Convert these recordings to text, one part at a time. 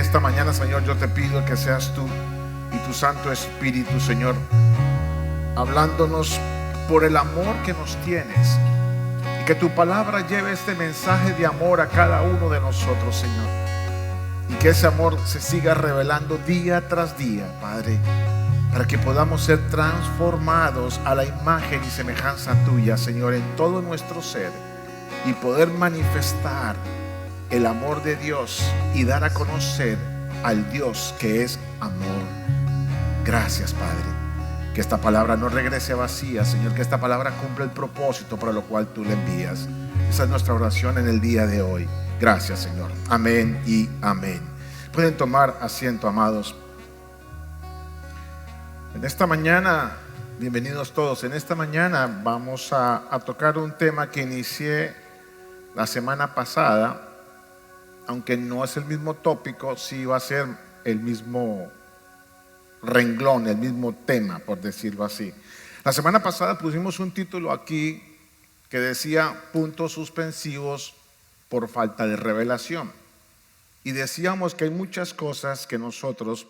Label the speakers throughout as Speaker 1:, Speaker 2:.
Speaker 1: esta mañana, Señor, yo te pido que seas tú y tu Santo Espíritu, Señor, hablándonos por el amor que nos tienes, y que tu palabra lleve este mensaje de amor a cada uno de nosotros, Señor, y que ese amor se siga revelando día tras día, Padre, para que podamos ser transformados a la imagen y semejanza tuya, Señor, en todo nuestro ser, y poder manifestar el amor de Dios y dar a conocer al Dios que es amor. Gracias, Padre, que esta palabra no regrese vacía, Señor, que esta palabra cumpla el propósito para lo cual tú la envías. Esa es nuestra oración en el día de hoy. Gracias, Señor. Amén y amén. Pueden tomar asiento, amados. En esta mañana, bienvenidos todos. En esta mañana vamos a tocar un tema que inicié la semana pasada. Aunque no es el mismo tópico, sí va a ser el mismo renglón, el mismo tema, por decirlo así. La semana pasada pusimos un título aquí que decía puntos suspensivos por falta de revelación. Y decíamos que hay muchas cosas que nosotros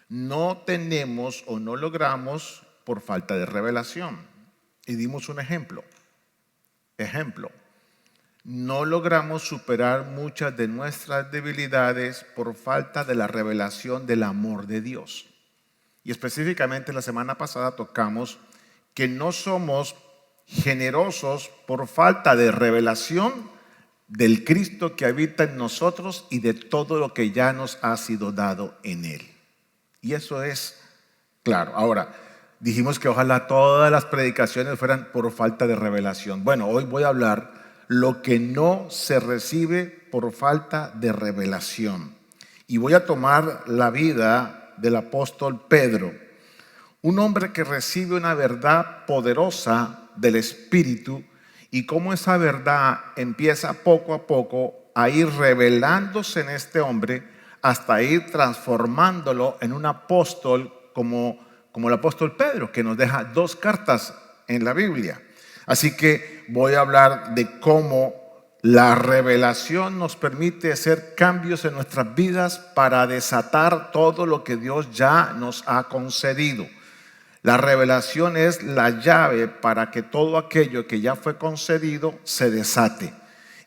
Speaker 1: no tenemos o no logramos por falta de revelación. Y dimos un ejemplo. No logramos superar muchas de nuestras debilidades por falta de la revelación del amor de Dios. Y específicamente la semana pasada tocamos que no somos generosos por falta de revelación del Cristo que habita en nosotros y de todo lo que ya nos ha sido dado en Él. Y eso es claro. Ahora, dijimos que ojalá todas las predicaciones fueran por falta de revelación. Bueno, hoy voy a hablar lo que no se recibe por falta de revelación. Y voy a tomar la vida del apóstol Pedro, un hombre que recibe una verdad poderosa del Espíritu, y cómo esa verdad empieza poco a poco a ir revelándose en este hombre hasta ir transformándolo en un apóstol como el apóstol Pedro, que nos deja 2 cartas en la Biblia. Así que voy a hablar de cómo la revelación nos permite hacer cambios en nuestras vidas para desatar todo lo que Dios ya nos ha concedido. La revelación es la llave para que todo aquello que ya fue concedido se desate.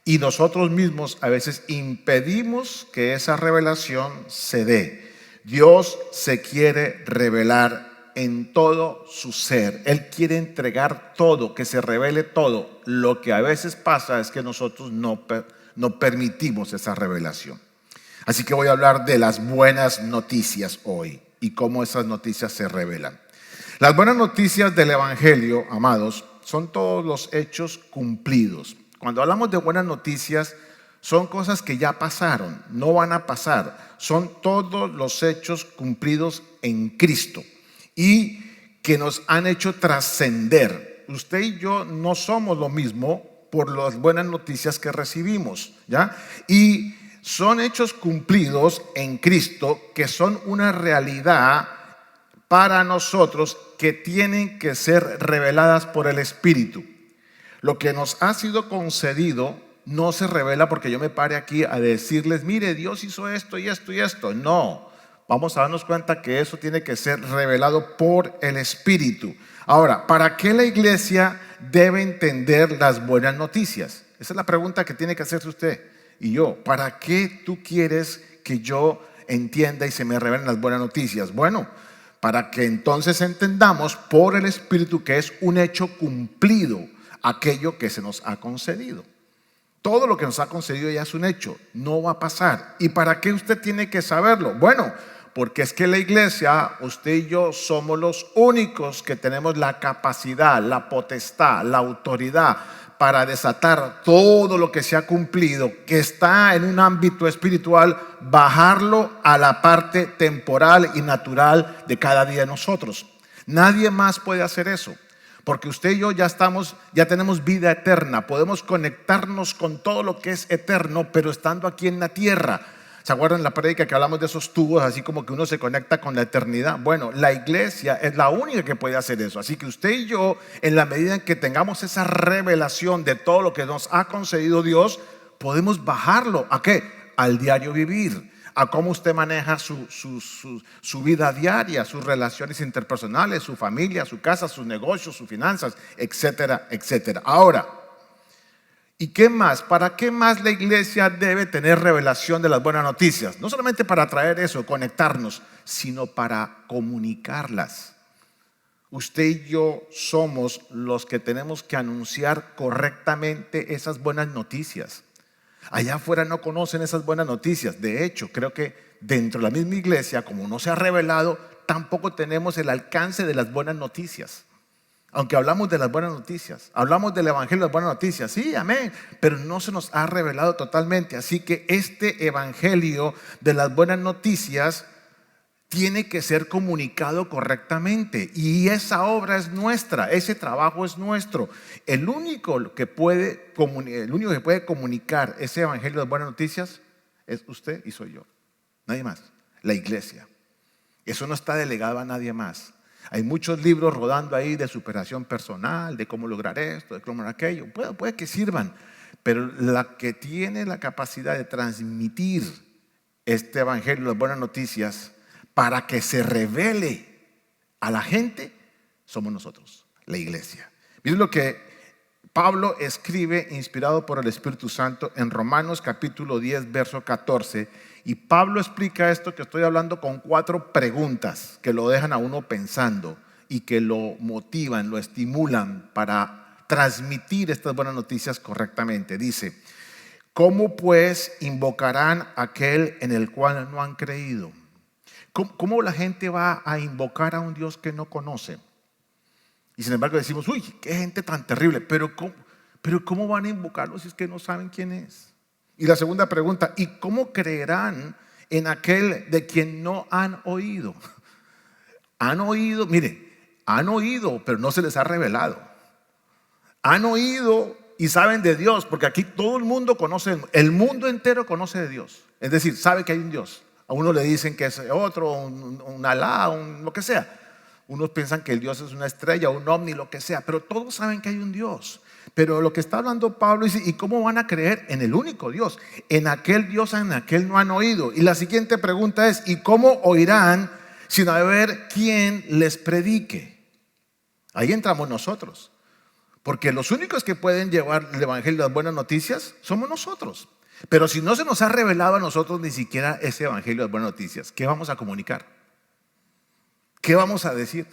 Speaker 1: Y nosotros mismos a veces impedimos que esa revelación se dé. Dios se quiere revelar en todo su ser. Él quiere entregar todo, que se revele todo. Lo que a veces pasa es que nosotros no permitimos esa revelación. Así que voy a hablar de las buenas noticias hoy y cómo esas noticias se revelan. Las buenas noticias del Evangelio, amados, son todos los hechos cumplidos. Cuando hablamos de buenas noticias, son cosas que ya pasaron, no van a pasar. Son todos los hechos cumplidos en Cristo y que nos han hecho trascender. Usted y yo no somos lo mismo por las buenas noticias que recibimos, ¿ya? Y son hechos cumplidos en Cristo que son una realidad para nosotros que tienen que ser reveladas por el Espíritu. Lo que nos ha sido concedido no se revela porque yo me pare aquí a decirles, mire, Dios hizo esto y esto y esto. No. Vamos a darnos cuenta que eso tiene que ser revelado por el Espíritu. Ahora, ¿para qué la iglesia debe entender las buenas noticias? Esa es la pregunta que tiene que hacerse usted y yo. ¿Para qué tú quieres que yo entienda y se me revelen las buenas noticias? Bueno, para que entonces entendamos por el Espíritu que es un hecho cumplido aquello que se nos ha concedido. Todo lo que nos ha concedido ya es un hecho, no va a pasar. ¿Y para qué usted tiene que saberlo? Bueno, porque es que la iglesia, usted y yo somos los únicos que tenemos la capacidad, la potestad, la autoridad para desatar todo lo que se ha cumplido, que está en un ámbito espiritual, bajarlo a la parte temporal y natural de cada día de nosotros. Nadie más puede hacer eso. Porque usted y yo ya tenemos vida eterna, podemos conectarnos con todo lo que es eterno, pero estando aquí en la tierra. ¿Se acuerdan la prédica que hablamos de esos tubos, así como que uno se conecta con la eternidad? Bueno, la iglesia es la única que puede hacer eso. Así que usted y yo, en la medida en que tengamos esa revelación de todo lo que nos ha concedido Dios, podemos bajarlo. ¿A qué? Al diario vivir. a cómo usted maneja su vida diaria, sus relaciones interpersonales, su familia, su casa, sus negocios, sus finanzas, etcétera, etcétera. Ahora, ¿y qué más? ¿Para qué más la iglesia debe tener revelación de las buenas noticias? No solamente para traer eso, conectarnos, sino para comunicarlas. Usted y yo somos los que tenemos que anunciar correctamente esas buenas noticias. Allá afuera no conocen esas buenas noticias. De hecho, creo que dentro de la misma iglesia, como no se ha revelado, tampoco tenemos el alcance de las buenas noticias. Aunque hablamos de las buenas noticias, hablamos del evangelio de las buenas noticias, sí, amén, pero no se nos ha revelado totalmente. Así que este evangelio de las buenas noticias tiene que ser comunicado correctamente, y esa obra es nuestra, ese trabajo es nuestro. El único que puede comunicar ese evangelio de las buenas noticias es usted y soy yo, nadie más, la iglesia. Eso no está delegado a nadie más. Hay muchos libros rodando ahí de superación personal, de cómo lograr esto, de cómo lograr aquello. Puede que sirvan, pero la que tiene la capacidad de transmitir este evangelio de las buenas noticias para que se revele a la gente, somos nosotros, la iglesia. Miren lo que Pablo escribe, inspirado por el Espíritu Santo, en Romanos capítulo 10, verso 14. Y Pablo explica esto que estoy hablando con 4 preguntas que lo dejan a uno pensando y que lo motivan, lo estimulan para transmitir estas buenas noticias correctamente. Dice: ¿cómo pues invocarán a aquel en el cual no han creído? ¿Cómo la gente va a invocar a un Dios que no conoce? Y sin embargo decimos: uy, qué gente tan terrible. Pero ¿cómo van a invocarlo si es que no saben quién es? Y la segunda pregunta: ¿y cómo creerán en aquel de quien no han oído? Han oído, mire, han oído, pero no se les ha revelado. Han oído y saben de Dios, porque aquí todo el mundo conoce, el mundo entero conoce de Dios. Es decir, sabe que hay un Dios. A uno le dicen que es otro, un Alá, lo que sea. Unos piensan que el Dios es una estrella, un ovni, lo que sea, pero todos saben que hay un Dios. Pero lo que está hablando Pablo dice: ¿y cómo van a creer en el único Dios? En aquel Dios en aquel no han oído. Y la siguiente pregunta es: ¿y cómo oirán sin haber quien les predique? Ahí entramos nosotros, porque los únicos que pueden llevar el evangelio de las buenas noticias somos nosotros. Pero si no se nos ha revelado a nosotros ni siquiera ese evangelio de las buenas noticias, ¿qué vamos a comunicar? ¿Qué vamos a decir?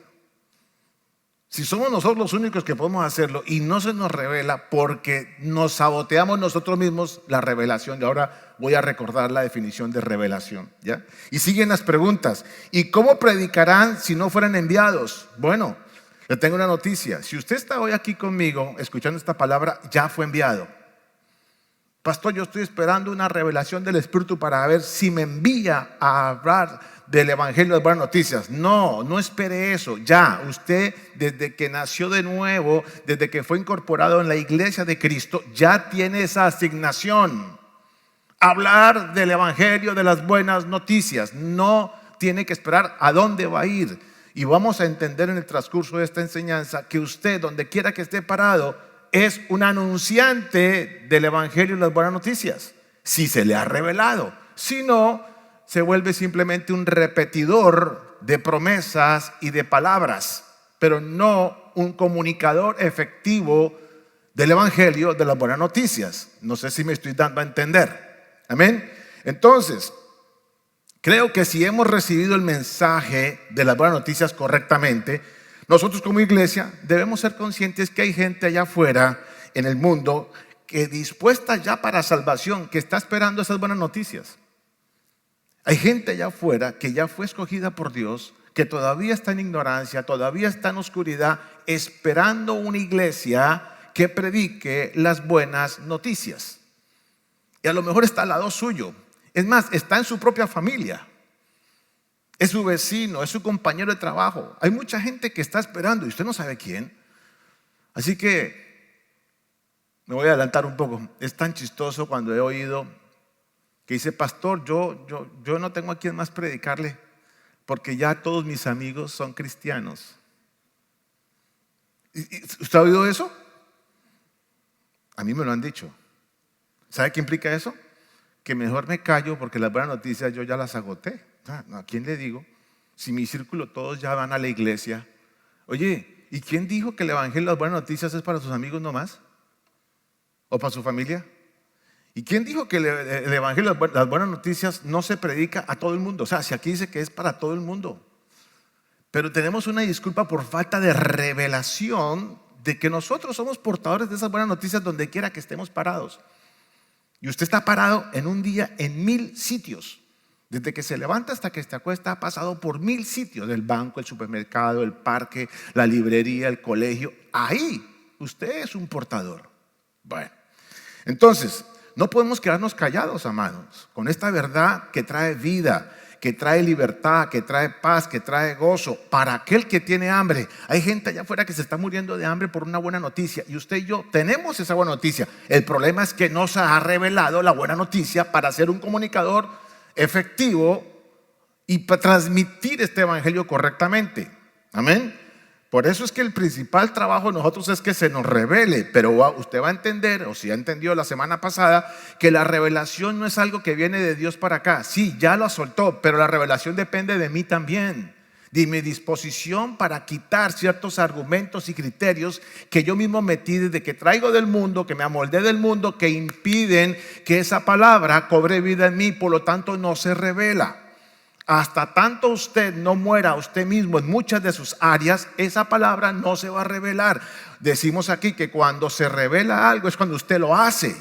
Speaker 1: Si somos nosotros los únicos que podemos hacerlo y no se nos revela, porque nos saboteamos nosotros mismos la revelación. Y ahora voy a recordar la definición de revelación, ¿ya? Y siguen las preguntas: ¿y cómo predicarán si no fueran enviados? Bueno, le tengo una noticia: si usted está hoy aquí conmigo escuchando esta palabra, ya fue enviado. Pastor, yo estoy esperando una revelación del Espíritu para ver si me envía a hablar del evangelio de las buenas noticias. No espere eso. Ya, usted desde que nació de nuevo, desde que fue incorporado en la iglesia de Cristo, ya tiene esa asignación: hablar del evangelio de las buenas noticias. No tiene que esperar a dónde va a ir. Y vamos a entender en el transcurso de esta enseñanza que usted, donde quiera que esté parado, es un anunciante del evangelio y las buenas noticias, si se le ha revelado. Si no, se vuelve simplemente un repetidor de promesas y de palabras, pero no un comunicador efectivo del evangelio de las buenas noticias. No sé si me estoy dando a entender. Amén. Entonces, creo que si hemos recibido el mensaje de las buenas noticias correctamente, nosotros como iglesia debemos ser conscientes que hay gente allá afuera en el mundo que dispuesta ya para salvación, que está esperando esas buenas noticias. Hay gente allá afuera que ya fue escogida por Dios, que todavía está en ignorancia, todavía está en oscuridad, esperando una iglesia que predique las buenas noticias. Y a lo mejor está al lado suyo. Es más, está en su propia familia. Es su vecino, es su compañero de trabajo. Hay mucha gente que está esperando y usted no sabe quién. Así que me voy a adelantar un poco. Es tan chistoso cuando he oído que dice: pastor, yo no tengo a quién más predicarle, porque ya todos mis amigos son cristianos. ¿Usted ha oído eso? A mí me lo han dicho. ¿Sabe qué implica eso? que mejor me callo porque las buenas noticias yo ya las agoté. ¿A quién le digo? Si mi círculo todos ya van a la iglesia. Oye, ¿y quién dijo que el evangelio, las buenas noticias es para sus amigos nomás? ¿O para su familia? ¿Y quién dijo que el evangelio, las buenas noticias no se predica a todo el mundo? O sea, si aquí dice que es para todo el mundo. Pero tenemos una disculpa por falta de revelación de que nosotros somos portadores de esas buenas noticias donde quiera que estemos parados. Y usted está parado en un día en 1000 sitios. Desde que se levanta hasta que se acuesta ha pasado por 1000 sitios. El banco, el supermercado, el parque, la librería, el colegio. Ahí usted es un portador. Bueno, entonces no podemos quedarnos callados, amados, con esta verdad que trae vida, que trae libertad, que trae paz, que trae gozo para aquel que tiene hambre. Hay gente allá afuera que se está muriendo de hambre por una buena noticia y usted y yo tenemos esa buena noticia. El problema es que no se ha revelado la buena noticia para ser un comunicador efectivo y para transmitir este evangelio correctamente. Amén. Por eso es que el principal trabajo de nosotros es que se nos revele, pero usted va a entender, o si ya entendió la semana pasada, que la revelación no es algo que viene de Dios para acá. Sí, ya lo soltó, pero la revelación depende de mí también, de mi disposición para quitar ciertos argumentos y criterios que yo mismo metí desde que traigo del mundo, que me amoldé del mundo, que impiden que esa palabra cobre vida en mí, por lo tanto no se revela. Hasta tanto usted no muera usted mismo en muchas de sus áreas, esa palabra no se va a revelar. Decimos aquí que cuando se revela algo es cuando usted lo hace.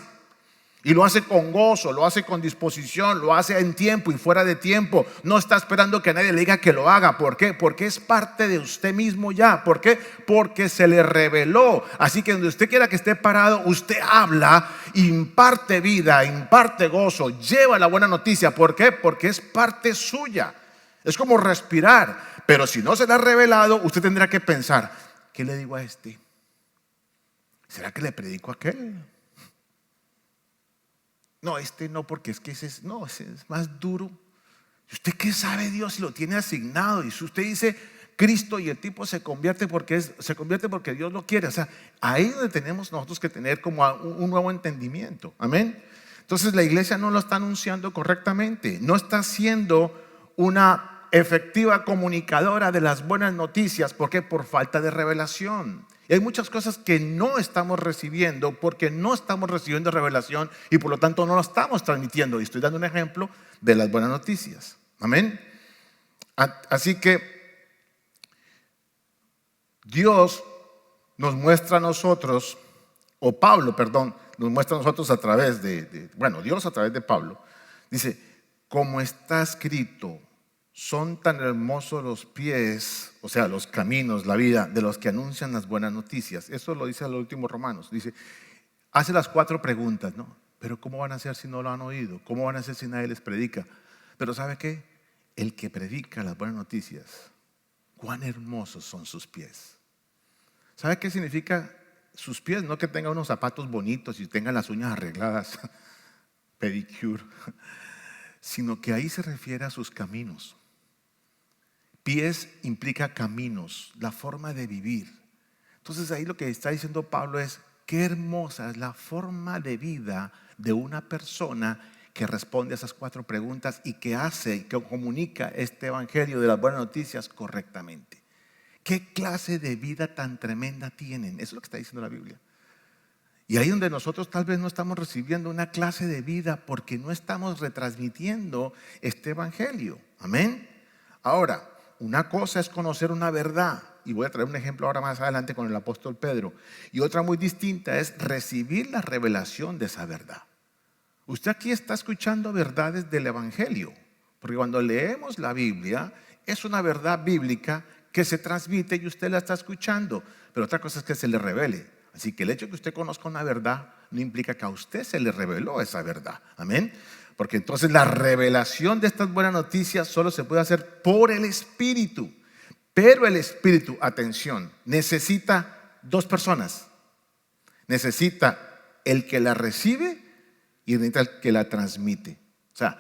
Speaker 1: Y lo hace con gozo, lo hace con disposición, lo hace en tiempo y fuera de tiempo. No está esperando que nadie le diga que lo haga. ¿Por qué? Porque es parte de usted mismo ya. ¿Por qué? Porque se le reveló. Así que donde usted quiera que esté parado, usted habla, imparte vida, imparte gozo, lleva la buena noticia. ¿Por qué? Porque es parte suya. Es como respirar. Pero si no se le ha revelado, usted tendrá que pensar, ¿qué le digo a este? ¿Será que le predico a aquel? No, este no, porque es que ese es más duro. ¿Usted qué sabe Dios si lo tiene asignado? Y si usted dice Cristo y el tipo se convierte porque Dios lo quiere. O sea, ahí es donde tenemos nosotros que tener como un nuevo entendimiento. Amén. Entonces la iglesia no lo está anunciando correctamente. No está siendo una efectiva comunicadora de las buenas noticias. ¿Por qué? Por falta de revelación. Y hay muchas cosas que no estamos recibiendo porque no estamos recibiendo revelación y por lo tanto no lo estamos transmitiendo. Y estoy dando un ejemplo de las buenas noticias. Amén. Así que Dios nos muestra a nosotros, o Pablo, perdón, nos muestra a nosotros a través Dios a través de Pablo. Dice, como está escrito, son tan hermosos los pies, o sea, los caminos, la vida de los que anuncian las buenas noticias. Eso lo dice a los últimos Romanos. Dice, hace las 4 preguntas, ¿no? Pero ¿cómo van a hacer si no lo han oído? ¿Cómo van a hacer si nadie les predica? Pero ¿sabe qué? El que predica las buenas noticias, cuán hermosos son sus pies. ¿Sabe qué significa sus pies? No que tenga unos zapatos bonitos y tenga las uñas arregladas, pedicure, sino que ahí se refiere a sus caminos. Pies implica caminos, la forma de vivir. Entonces ahí lo que está diciendo Pablo es, qué hermosa es la forma de vida de una persona que responde a esas 4 preguntas y que hace y que comunica este evangelio de las buenas noticias correctamente. ¿Qué clase de vida tan tremenda tienen? Eso es lo que está diciendo la Biblia. Y ahí donde nosotros tal vez no estamos recibiendo una clase de vida porque no estamos retransmitiendo este evangelio. Amén. Ahora, una cosa es conocer una verdad, y voy a traer un ejemplo ahora más adelante con el apóstol Pedro, y otra muy distinta es recibir la revelación de esa verdad. Usted aquí está escuchando verdades del evangelio, porque cuando leemos la Biblia es una verdad bíblica que se transmite y usted la está escuchando, pero otra cosa es que se le revele. Así que el hecho de que usted conozca una verdad no implica que a usted se le reveló esa verdad. Amén. Porque entonces la revelación de estas buenas noticias solo se puede hacer por el Espíritu. Pero el Espíritu, atención, necesita 2 personas. Necesita el que la recibe y necesita el que la transmite. O sea,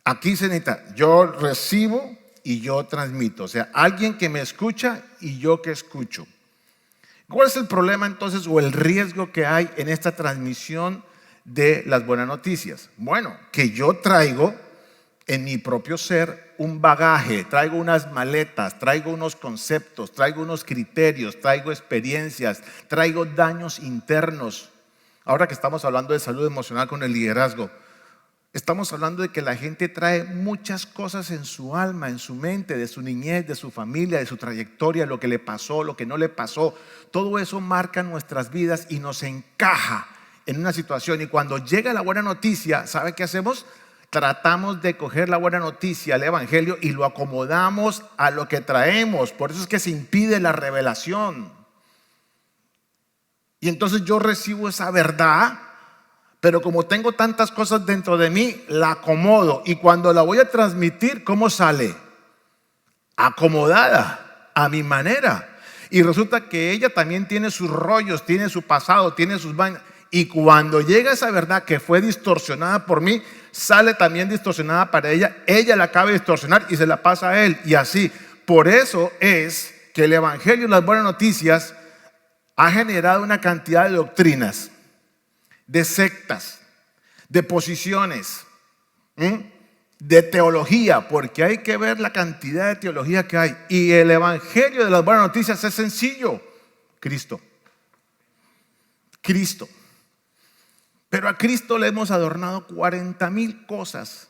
Speaker 1: aquí se necesita yo recibo y yo transmito. O sea, alguien que me escucha y yo que escucho. ¿Cuál es el problema entonces o el riesgo que hay en esta transmisión de las buenas noticias? Bueno, que yo traigo en mi propio ser un bagaje, traigo unas maletas, traigo unos conceptos, traigo unos criterios, traigo experiencias, traigo daños internos. Ahora que estamos hablando de salud emocional con el liderazgo, estamos hablando de que la gente trae muchas cosas en su alma, en su mente, de su niñez, de su familia, de su trayectoria, lo que le pasó, lo que no le pasó. Todo eso marca nuestras vidas y nos encaja en una situación. Y cuando llega la buena noticia, ¿sabe qué hacemos? Tratamos de coger la buena noticia, el evangelio, y lo acomodamos a lo que traemos. Por eso es que se impide la revelación. Y entonces yo recibo esa verdad, pero como tengo tantas cosas dentro de mí, la acomodo. Y cuando la voy a transmitir, ¿cómo sale? Acomodada, a mi manera. Y resulta que ella también tiene sus rollos, tiene su pasado, tiene sus vainas. Y cuando llega esa verdad que fue distorsionada por mí, sale también distorsionada para ella. Ella la acaba de distorsionar y se la pasa a él. Y así. Por eso es que el evangelio y las buenas noticias ha generado una cantidad de doctrinas, de sectas, de posiciones, de teología, porque hay que ver la cantidad de teología que hay. Y el evangelio de las buenas noticias es sencillo: Cristo. Cristo. Pero a Cristo le hemos adornado 40,000 cosas.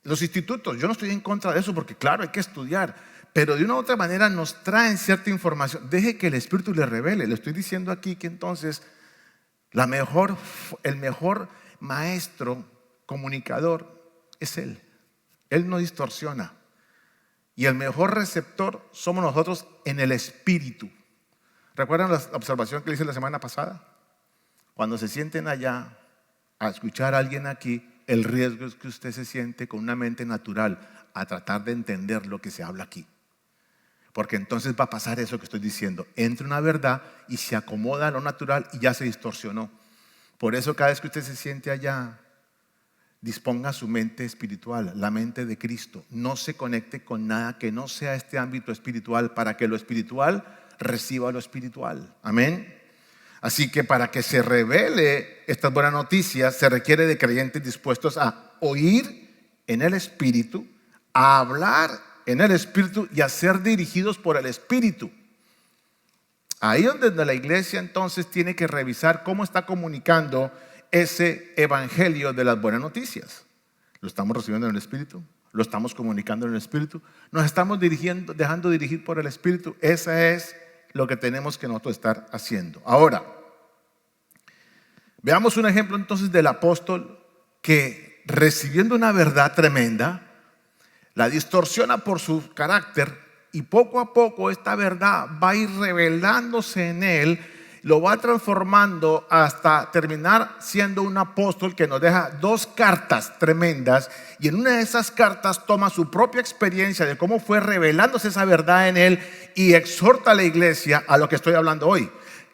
Speaker 1: Los institutos, yo no estoy en contra de eso, porque claro, hay que estudiar, pero de una u otra manera nos traen cierta información. Deje que el Espíritu le revele. Le estoy diciendo aquí que entonces el mejor maestro comunicador es Él. Él no distorsiona. Y el mejor receptor somos nosotros en el Espíritu. ¿Recuerdan la observación que le hice la semana pasada? Cuando se sienten allá a escuchar a alguien aquí, el riesgo es que usted se siente con una mente natural a tratar de entender lo que se habla aquí. Porque entonces va a pasar eso que estoy diciendo. Entra una verdad y se acomoda a lo natural y ya se distorsionó. Por eso cada vez que usted se siente allá, disponga su mente espiritual, la mente de Cristo. No se conecte con nada que no sea este ámbito espiritual, para que lo espiritual reciba lo espiritual. Amén. Así que para que se revele estas buenas noticias, se requiere de creyentes dispuestos a oír en el Espíritu, a hablar en el Espíritu y a ser dirigidos por el Espíritu. Ahí es donde la iglesia entonces tiene que revisar cómo está comunicando ese evangelio de las buenas noticias. ¿Lo estamos recibiendo en el Espíritu? ¿Lo estamos comunicando en el Espíritu? ¿Nos estamos dejando dirigir por el Espíritu? Esa es lo que tenemos que nosotros estar haciendo. Ahora, veamos un ejemplo entonces del apóstol que, recibiendo una verdad tremenda, la distorsiona por su carácter, y poco a poco esta verdad va a ir revelándose en él, lo va transformando hasta terminar siendo un apóstol que nos deja 2 cartas tremendas, y en una de esas cartas toma su propia experiencia de cómo fue revelándose esa verdad en él y exhorta a la iglesia a lo que estoy hablando hoy.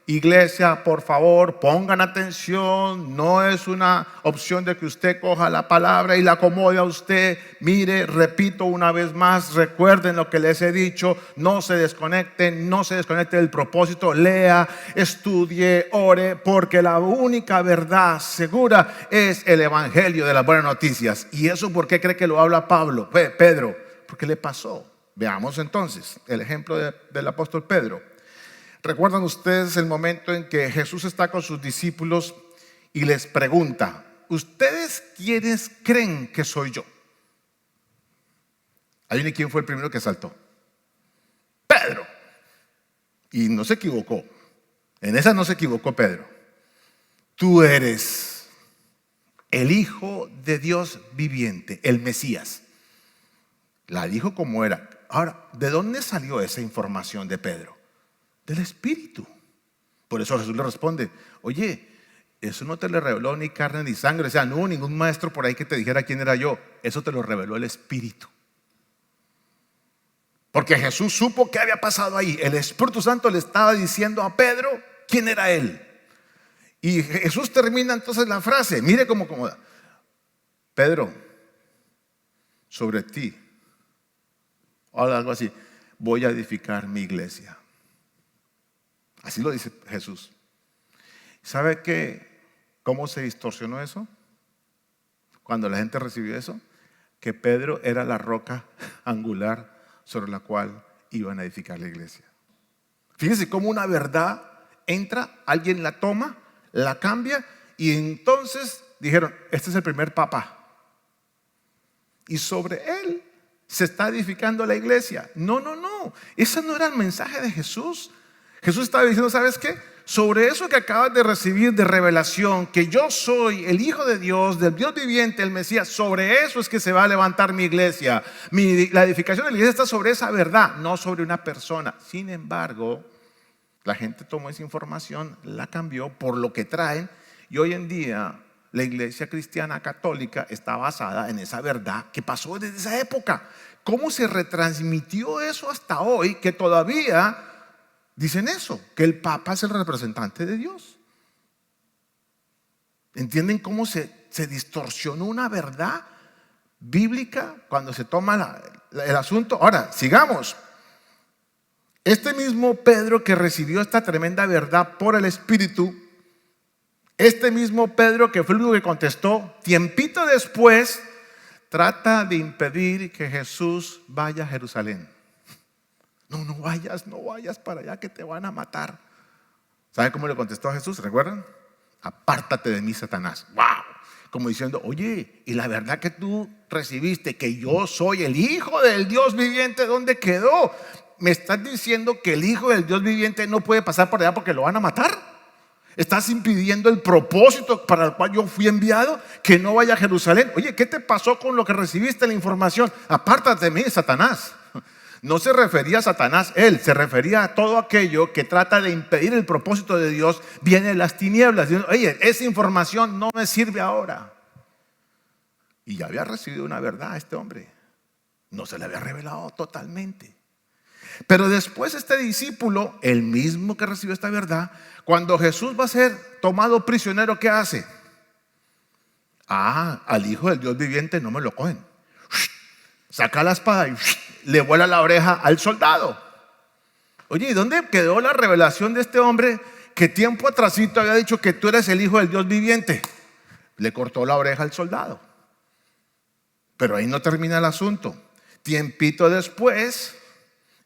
Speaker 1: Iglesia, por favor, pongan atención. No es una opción de que usted coja la palabra y la acomode a usted. Mire, repito una vez más, recuerden lo que les he dicho. No se desconecten del propósito. Lea, estudie, ore, porque la única verdad segura es el evangelio de las buenas noticias. ¿Y eso por qué cree que lo habla Pedro? Porque le pasó. Veamos entonces el ejemplo del apóstol Pedro. ¿Recuerdan ustedes el momento en que Jesús está con sus discípulos y les pregunta: ¿ustedes quiénes creen que soy yo? Adivinen quién fue el primero que saltó. Pedro. Y no se equivocó. En esa no se equivocó Pedro. Tú eres el Hijo de Dios viviente, el Mesías. La dijo como era. Ahora, ¿de dónde salió esa información de Pedro? Del Espíritu. Por eso Jesús le responde: oye, eso no te lo reveló ni carne ni sangre. O sea, no hubo ningún maestro por ahí que te dijera quién era yo. Eso te lo reveló el Espíritu. Porque Jesús supo qué había pasado ahí. El Espíritu Santo le estaba diciendo a Pedro quién era él. Y Jesús termina entonces la frase. Mire cómo acomoda: Pedro, sobre ti, o algo así, voy a edificar mi iglesia. Así lo dice Jesús. ¿Sabe qué? ¿Cómo se distorsionó eso? Cuando la gente recibió eso, que Pedro era la roca angular sobre la cual iban a edificar la iglesia. Fíjense cómo una verdad entra, alguien la toma, la cambia y entonces dijeron, este es el primer papa. Y sobre él se está edificando la iglesia. No, ese no era el mensaje de Jesús. Jesús estaba diciendo, ¿sabes qué? Sobre eso que acabas de recibir de revelación, que yo soy el Hijo de Dios, del Dios viviente, el Mesías, sobre eso es que se va a levantar mi iglesia. La edificación de la iglesia está sobre esa verdad, no sobre una persona. Sin embargo, la gente tomó esa información, la cambió por lo que traen, y hoy en día la iglesia cristiana católica está basada en esa verdad que pasó desde esa época. ¿Cómo se retransmitió eso hasta hoy que todavía dicen eso? Que el Papa es el representante de Dios. ¿Entienden cómo se distorsionó una verdad bíblica cuando se toma el asunto? Ahora, sigamos. Este mismo Pedro que recibió esta tremenda verdad por el Espíritu, este mismo Pedro que fue el único que contestó, tiempito después, trata de impedir que Jesús vaya a Jerusalén. No vayas para allá que te van a matar. ¿Saben cómo le contestó a Jesús? ¿Recuerdan? Apártate de mí, Satanás. ¡Wow! Como diciendo, oye, y la verdad que tú recibiste, que yo soy el Hijo del Dios viviente, ¿dónde quedó? ¿Me estás diciendo que el Hijo del Dios viviente no puede pasar por allá porque lo van a matar? ¿Estás impidiendo el propósito para el cual yo fui enviado? Que no vaya a Jerusalén. Oye, ¿qué te pasó con lo que recibiste la información? Apártate de mí, Satanás. No se refería a Satanás él, se refería a todo aquello que trata de impedir el propósito de Dios. Viene de las tinieblas diciendo, oye, esa información no me sirve ahora. Y ya había recibido una verdad este hombre. No se le había revelado totalmente. Pero después este discípulo, el mismo que recibió esta verdad, cuando Jesús va a ser tomado prisionero, ¿qué hace? Al Hijo del Dios viviente no me lo cogen. Saca la espada y le vuela la oreja al soldado. Oye, ¿y dónde quedó la revelación de este hombre que tiempo atrasito había dicho que tú eres el Hijo del Dios viviente? Le cortó la oreja al soldado. Pero ahí no termina el asunto. Tiempito después,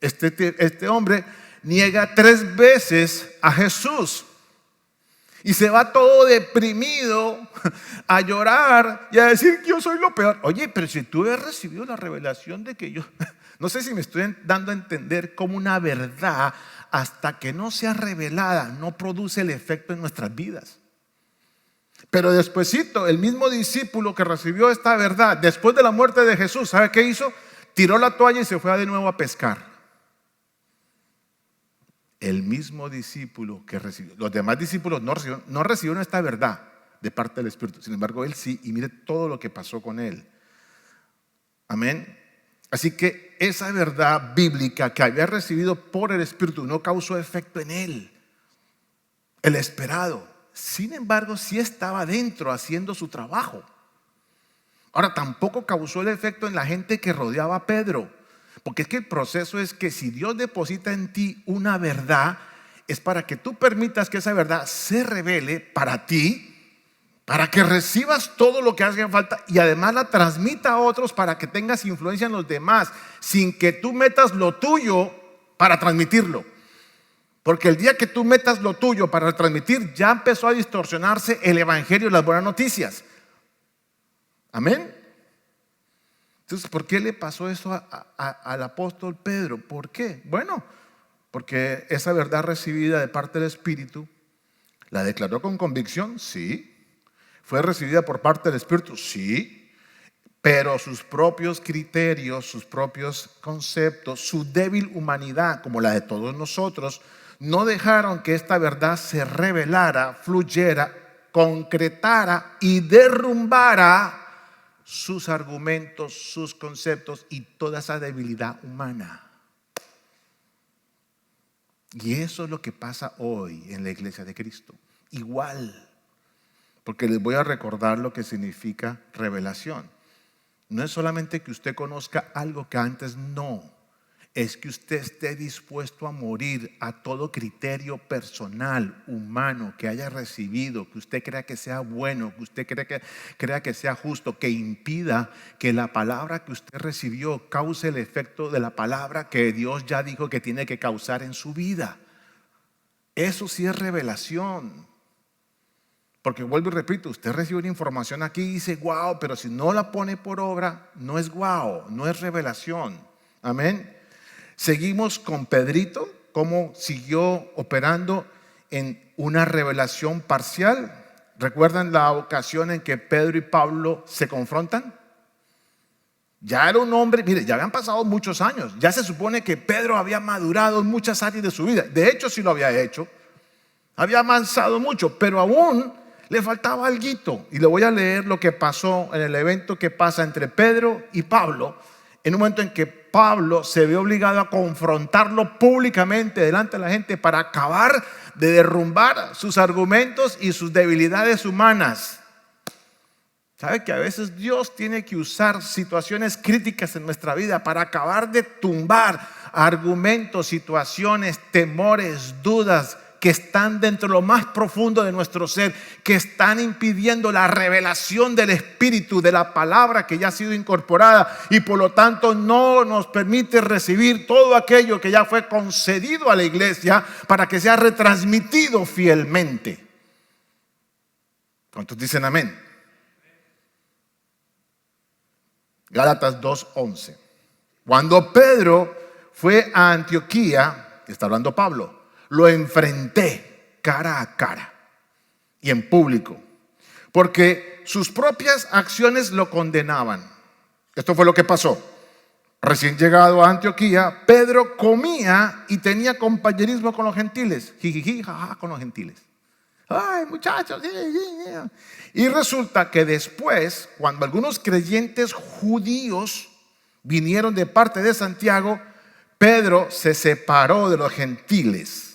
Speaker 1: este hombre niega 3 veces a Jesús y se va todo deprimido a llorar y a decir que yo soy lo peor. Oye, pero si tú has recibido la revelación de que yo, no sé si me estoy dando a entender cómo una verdad hasta que no sea revelada no produce el efecto en nuestras vidas. Pero despuesito, el mismo discípulo que recibió esta verdad después de la muerte de Jesús, ¿sabe qué hizo? Tiró la toalla y se fue de nuevo a pescar. El mismo discípulo que recibió, los demás discípulos no recibieron esta verdad de parte del Espíritu. Sin embargo, él sí, y mire todo lo que pasó con él. Amén. Así que esa verdad bíblica que había recibido por el Espíritu no causó efecto en él, el esperado. Sin embargo, sí estaba dentro haciendo su trabajo. Ahora, tampoco causó el efecto en la gente que rodeaba a Pedro. Porque es que el proceso es que si Dios deposita en ti una verdad, es para que tú permitas que esa verdad se revele para ti, para que recibas todo lo que hace falta y además la transmita a otros para que tengas influencia en los demás, sin que tú metas lo tuyo para transmitirlo. Porque el día que tú metas lo tuyo para transmitir, ya empezó a distorsionarse el evangelio y las buenas noticias. Amén. Entonces, ¿por qué le pasó eso al apóstol Pedro? ¿Por qué? Bueno, porque esa verdad recibida de parte del Espíritu, ¿la declaró con convicción? Sí. ¿Fue recibida por parte del Espíritu? Sí. Pero sus propios criterios, sus propios conceptos, su débil humanidad, como la de todos nosotros, no dejaron que esta verdad se revelara, fluyera, concretara y derrumbara sus argumentos, sus conceptos y toda esa debilidad humana. Y eso es lo que pasa hoy en la iglesia de Cristo. Igual, porque les voy a recordar lo que significa revelación. No es solamente que usted conozca algo que antes no. es que usted esté dispuesto a morir a todo criterio personal, humano, que haya recibido, que usted crea que sea bueno, que usted crea que sea justo, que impida que la palabra que usted recibió cause el efecto de la palabra que Dios ya dijo que tiene que causar en su vida. Eso sí es revelación. Porque vuelvo y repito, usted recibe una información aquí y dice wow, pero si no la pone por obra, no es wow, no es revelación. Amén. Seguimos con Pedrito, cómo siguió operando en una revelación parcial. ¿Recuerdan la ocasión en que Pedro y Pablo se confrontan? Ya era un hombre, mire, ya habían pasado muchos años. Ya se supone que Pedro había madurado en muchas áreas de su vida. De hecho, sí lo había hecho. Había avanzado mucho, pero aún le faltaba alguito. Y le voy a leer lo que pasó en el evento que pasa entre Pedro y Pablo, en un momento en que Pablo se ve obligado a confrontarlo públicamente delante de la gente para acabar de derrumbar sus argumentos y sus debilidades humanas. ¿Sabe que a veces Dios tiene que usar situaciones críticas en nuestra vida para acabar de tumbar argumentos, situaciones, temores, dudas que están dentro de lo más profundo de nuestro ser, que están impidiendo la revelación del Espíritu, de la palabra que ya ha sido incorporada y por lo tanto no nos permite recibir todo aquello que ya fue concedido a la iglesia para que sea retransmitido fielmente? ¿Cuántos dicen amén? Gálatas 2:11. Cuando Pedro fue a Antioquía, está hablando Pablo, lo enfrenté cara a cara y en público, porque sus propias acciones lo condenaban. Esto fue lo que pasó. Recién llegado a Antioquía, Pedro comía y tenía compañerismo con los gentiles. Jijiji, jaja, con los gentiles. Ay, muchachos. Y resulta que después, cuando algunos creyentes judíos vinieron de parte de Santiago, Pedro se separó de los gentiles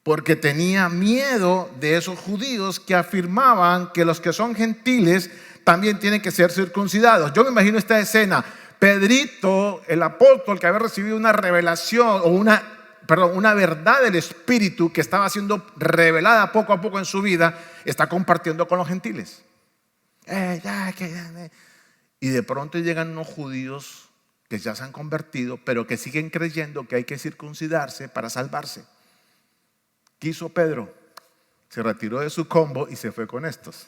Speaker 1: porque tenía miedo de esos judíos que afirmaban que los que son gentiles también tienen que ser circuncidados. Yo me imagino esta escena. Pedrito, el apóstol que había recibido una revelación o una verdad del Espíritu que estaba siendo revelada poco a poco en su vida, está compartiendo con los gentiles. Y de pronto llegan unos judíos que ya se han convertido, pero que siguen creyendo que hay que circuncidarse para salvarse. ¿Qué hizo Pedro? Se retiró de su combo y se fue con estos.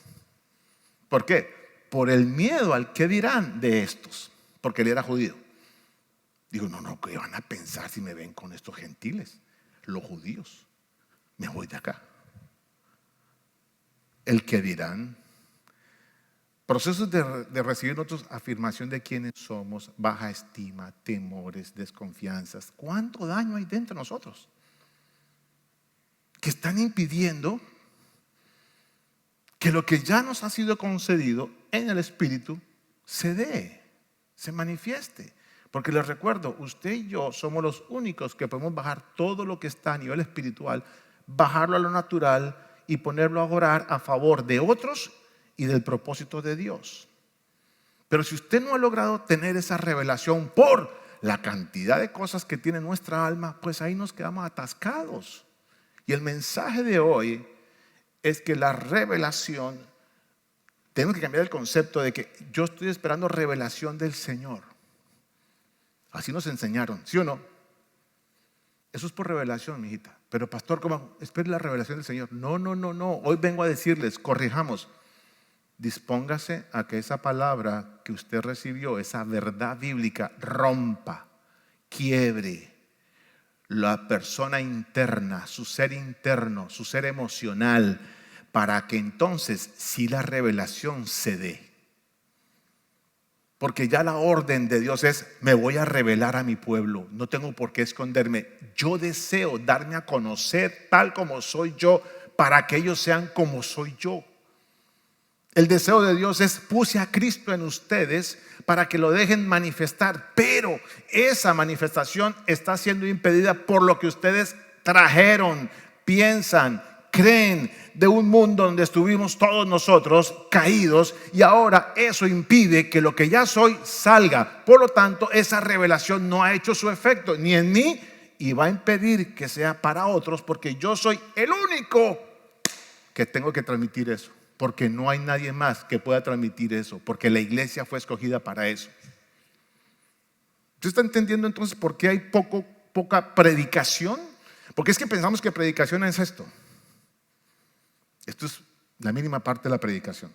Speaker 1: ¿Por qué? Por el miedo al qué dirán de estos, porque él era judío. Digo, no, ¿qué van a pensar si me ven con estos gentiles? Los judíos. Me voy de acá. El que dirán. Procesos de recibir nosotros afirmación de quiénes somos, baja estima, temores, desconfianzas. ¿Cuánto daño hay dentro de nosotros? Que están impidiendo que lo que ya nos ha sido concedido en el Espíritu se dé, se manifieste. Porque les recuerdo, usted y yo somos los únicos que podemos bajar todo lo que está a nivel espiritual, bajarlo a lo natural y ponerlo a orar a favor de otros y del propósito de Dios. Pero si usted no ha logrado tener esa revelación por la cantidad de cosas que tiene nuestra alma, pues ahí nos quedamos atascados. Y el mensaje de hoy es que la revelación, tenemos que cambiar el concepto de que yo estoy esperando revelación del Señor. Así nos enseñaron, ¿sí o no? Eso es por revelación, mijita. Pero pastor, ¿cómo? Espere la revelación del Señor. No. Hoy vengo a decirles, corrijamos. Dispóngase a que esa palabra que usted recibió, esa verdad bíblica, rompa, quiebre la persona interna, su ser interno, su ser emocional, para que entonces sí la revelación se dé. Porque ya la orden de Dios es, me voy a revelar a mi pueblo, no tengo por qué esconderme. Yo deseo darme a conocer tal como soy yo, para que ellos sean como soy yo. El deseo de Dios es, puse a Cristo en ustedes para que lo dejen manifestar, pero esa manifestación está siendo impedida por lo que ustedes trajeron, piensan, creen de un mundo donde estuvimos todos nosotros caídos, y ahora eso impide que lo que ya soy salga. Por lo tanto, esa revelación no ha hecho su efecto ni en mí, y va a impedir que sea para otros, porque yo soy el único que tengo que transmitir eso, porque no hay nadie más que pueda transmitir eso, porque la iglesia fue escogida para eso. ¿Usted está entendiendo entonces por qué hay poca predicación? Porque es que pensamos que predicación es esto. Esto es la mínima parte de la predicación.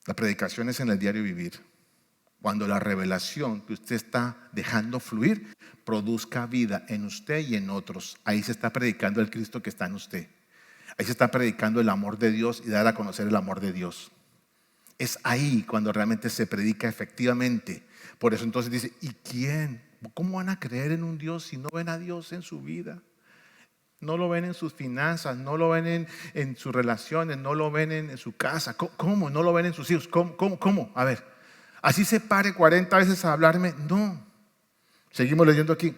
Speaker 1: La predicación es en el diario vivir. Cuando la revelación que usted está dejando fluir produzca vida en usted y en otros. Ahí se está predicando el Cristo que está en usted. Ahí se está predicando el amor de Dios y dar a conocer el amor de Dios. Es ahí cuando realmente se predica efectivamente. Por eso entonces dice, ¿y quién? ¿Cómo van a creer en un Dios si no ven a Dios en su vida? No lo ven en sus finanzas, no lo ven en sus relaciones, no lo ven en su casa. ¿Cómo? ¿No lo ven en sus hijos? ¿Cómo? A ver, así se pare 40 veces a hablarme. No. Seguimos leyendo aquí.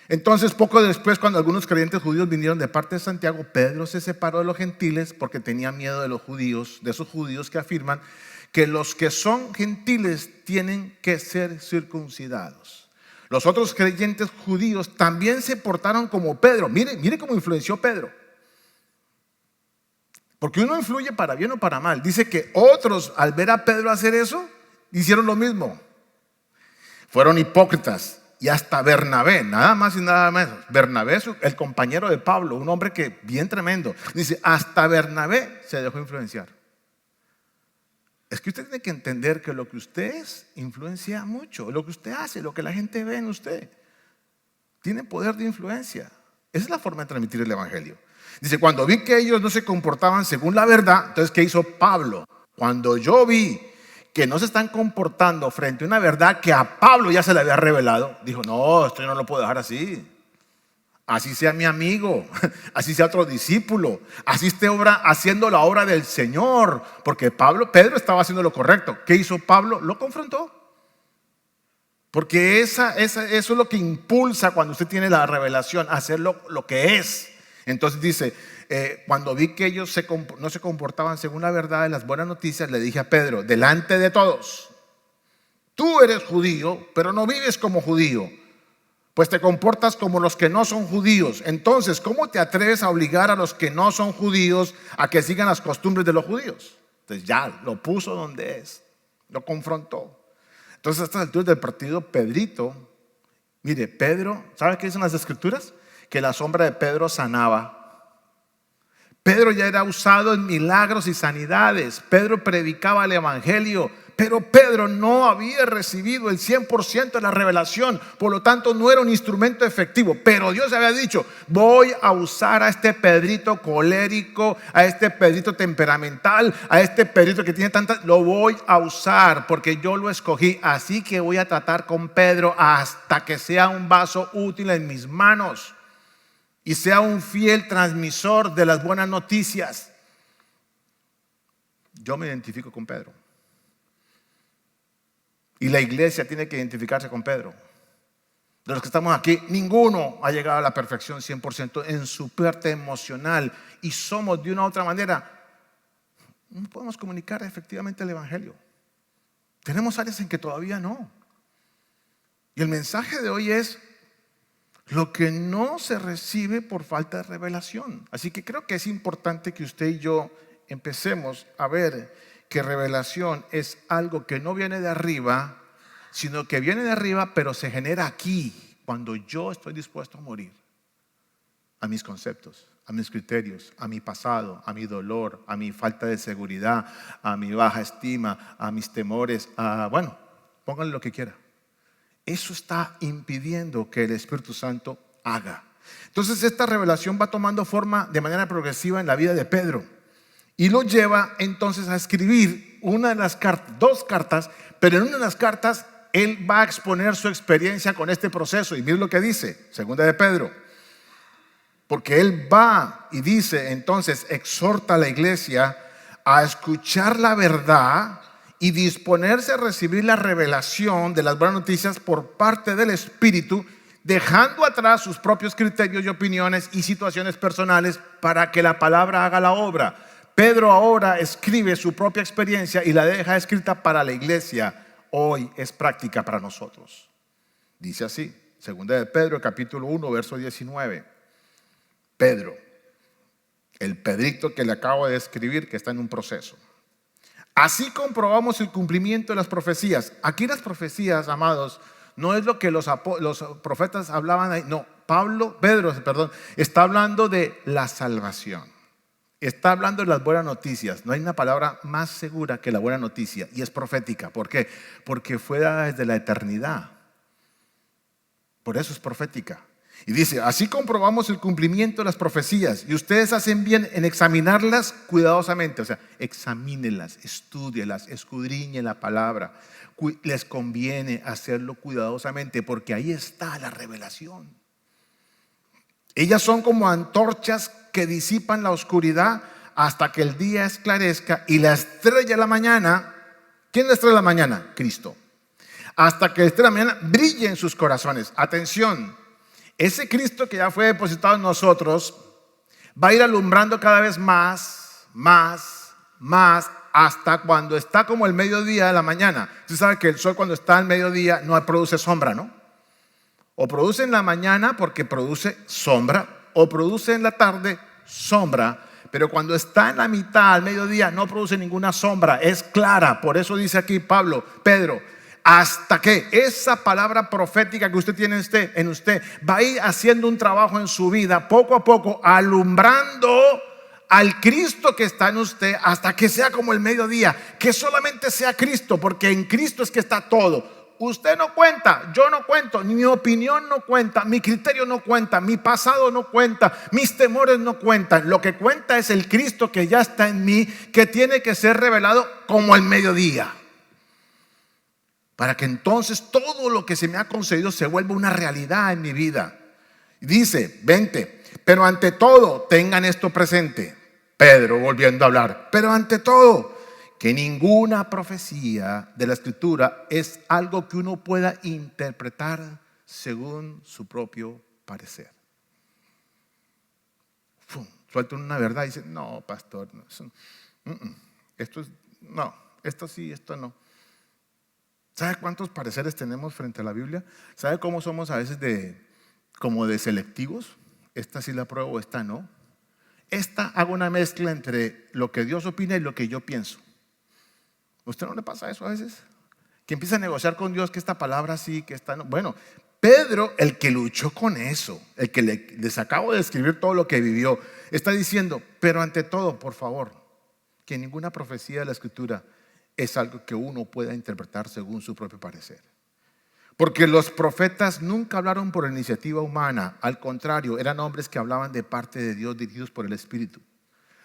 Speaker 1: Entonces, poco después, cuando algunos creyentes judíos vinieron de parte de Santiago, Pedro se separó de los gentiles porque tenía miedo de los judíos, de esos judíos que afirman que los que son gentiles tienen que ser circuncidados. Los otros creyentes judíos también se portaron como Pedro. Mire cómo influenció Pedro. Porque uno influye para bien o para mal. Dice que otros, al ver a Pedro hacer eso, hicieron lo mismo. Fueron hipócritas. Y hasta Bernabé, nada más y nada menos. Bernabé es el compañero de Pablo, un hombre que bien tremendo. Dice, hasta Bernabé se dejó influenciar. Es que usted tiene que entender que lo que usted es influencia mucho. Lo que usted hace, lo que la gente ve en usted, tiene poder de influencia. Esa es la forma de transmitir el evangelio. Dice, cuando vi que ellos no se comportaban según la verdad, entonces ¿qué hizo Pablo? Cuando yo vi que no se están comportando frente a una verdad que a Pablo ya se le había revelado, dijo, no, esto yo no lo puedo dejar así. Así sea mi amigo, así sea otro discípulo, así esté haciendo la obra del Señor. Porque Pedro estaba haciendo lo correcto. ¿Qué hizo Pablo? Lo confrontó. Porque eso es lo que impulsa cuando usted tiene la revelación, hacer lo que es. Entonces dice, cuando vi que ellos no se comportaban según la verdad de las buenas noticias, le dije a Pedro, delante de todos, tú eres judío, pero no vives como judío, pues te comportas como los que no son judíos. Entonces, ¿cómo te atreves a obligar a los que no son judíos a que sigan las costumbres de los judíos? Entonces ya lo puso donde es, lo confrontó. Entonces a estas alturas del partido, Pedrito, mire, Pedro, ¿sabe qué dicen las escrituras? Que la sombra de Pedro sanaba. Pedro ya era usado en milagros y sanidades. Pedro predicaba el evangelio. Pero Pedro no había recibido el 100% de la revelación, por lo tanto no era un instrumento efectivo. Pero Dios había dicho, voy a usar a este Pedrito colérico, a este Pedrito temperamental, a este Pedrito que tiene lo voy a usar porque yo lo escogí. Así que voy a tratar con Pedro hasta que sea un vaso útil en mis manos y sea un fiel transmisor de las buenas noticias. Yo me identifico con Pedro. Y la iglesia tiene que identificarse con Pedro. De los que estamos aquí, ninguno ha llegado a la perfección 100% en su parte emocional. Y somos de una u otra manera, no podemos comunicar efectivamente el evangelio. Tenemos áreas en que todavía no. Y el mensaje de hoy es lo que no se recibe por falta de revelación. Así que creo que es importante que usted y yo empecemos a ver que revelación es algo que no viene de arriba, sino que viene de arriba, pero se genera aquí, cuando yo estoy dispuesto a morir a mis conceptos, a mis criterios, a mi pasado, a mi dolor, a mi falta de seguridad, a mi baja estima, a mis temores, bueno, pónganle lo que quiera. Eso está impidiendo que el Espíritu Santo haga. Entonces esta revelación va tomando forma de manera progresiva en la vida de Pedro. Y lo lleva entonces a escribir dos cartas, pero en una de las cartas él va a exponer su experiencia con este proceso. Y mire lo que dice, segunda de Pedro. Porque él va y dice, entonces exhorta a la iglesia a escuchar la verdad y disponerse a recibir la revelación de las buenas noticias por parte del Espíritu, dejando atrás sus propios criterios y opiniones y situaciones personales para que la palabra haga la obra. Pedro ahora escribe su propia experiencia y la deja escrita para la iglesia. Hoy es práctica para nosotros. Dice así, segunda de Pedro, capítulo 1, verso 19. Pedro, el Pedrito que le acabo de escribir, que está en un proceso. Así comprobamos el cumplimiento de las profecías. Aquí las profecías, amados, no es lo que los profetas hablaban ahí. No, Pedro, está hablando de la salvación. Está hablando de las buenas noticias. No hay una palabra más segura que la buena noticia, y es profética. ¿Por qué? Porque fue dada desde la eternidad. Por eso es profética. Y dice, así comprobamos el cumplimiento de las profecías, y ustedes hacen bien en examinarlas cuidadosamente. O sea, examínenlas, estúdielas, escudriñen la palabra. Les conviene hacerlo cuidadosamente porque ahí está la revelación. Ellas son como antorchas que disipan la oscuridad hasta que el día esclarezca y la estrella de la mañana. ¿Quién es la estrella de la mañana? Cristo. Hasta que la estrella de la mañana brille en sus corazones. Atención, ese Cristo que ya fue depositado en nosotros va a ir alumbrando cada vez más, hasta cuando está como el mediodía de la mañana. Usted sabe que el sol, cuando está al mediodía, no produce sombra, ¿no? O produce en la mañana porque produce sombra, o produce en la tarde sombra, pero cuando está en la mitad, al mediodía, no produce ninguna sombra, es clara. Por eso dice aquí Pedro, hasta que esa palabra profética que usted tiene en usted va a ir haciendo un trabajo en su vida, poco a poco, alumbrando al Cristo que está en usted, hasta que sea como el mediodía, que solamente sea Cristo, porque en Cristo es que está todo. Usted no cuenta, yo no cuento, mi opinión no cuenta, mi criterio no cuenta, mi pasado no cuenta, mis temores no cuentan. Lo que cuenta es el Cristo que ya está en mí, que tiene que ser revelado como el mediodía, para que entonces todo lo que se me ha concedido se vuelva una realidad en mi vida. Dice, 20, pero ante todo tengan esto presente. Pedro volviendo a hablar, pero ante todo, que ninguna profecía de la Escritura es algo que uno pueda interpretar según su propio parecer. Suelta una verdad y dice, no, pastor, no, esto sí, esto no. ¿Sabe cuántos pareceres tenemos frente a la Biblia? ¿Sabe cómo somos a veces como de selectivos? Esta sí la apruebo, esta no. Esta hago una mezcla entre lo que Dios opina y lo que yo pienso. ¿Usted no le pasa eso a veces? Que empieza a negociar con Dios que esta palabra sí, que esta no. Bueno, Pedro, el que luchó con eso, el que les acabo de describir todo lo que vivió, está diciendo, pero ante todo, por favor, que ninguna profecía de la Escritura es algo que uno pueda interpretar según su propio parecer. Porque los profetas nunca hablaron por iniciativa humana, al contrario, eran hombres que hablaban de parte de Dios, dirigidos por el Espíritu.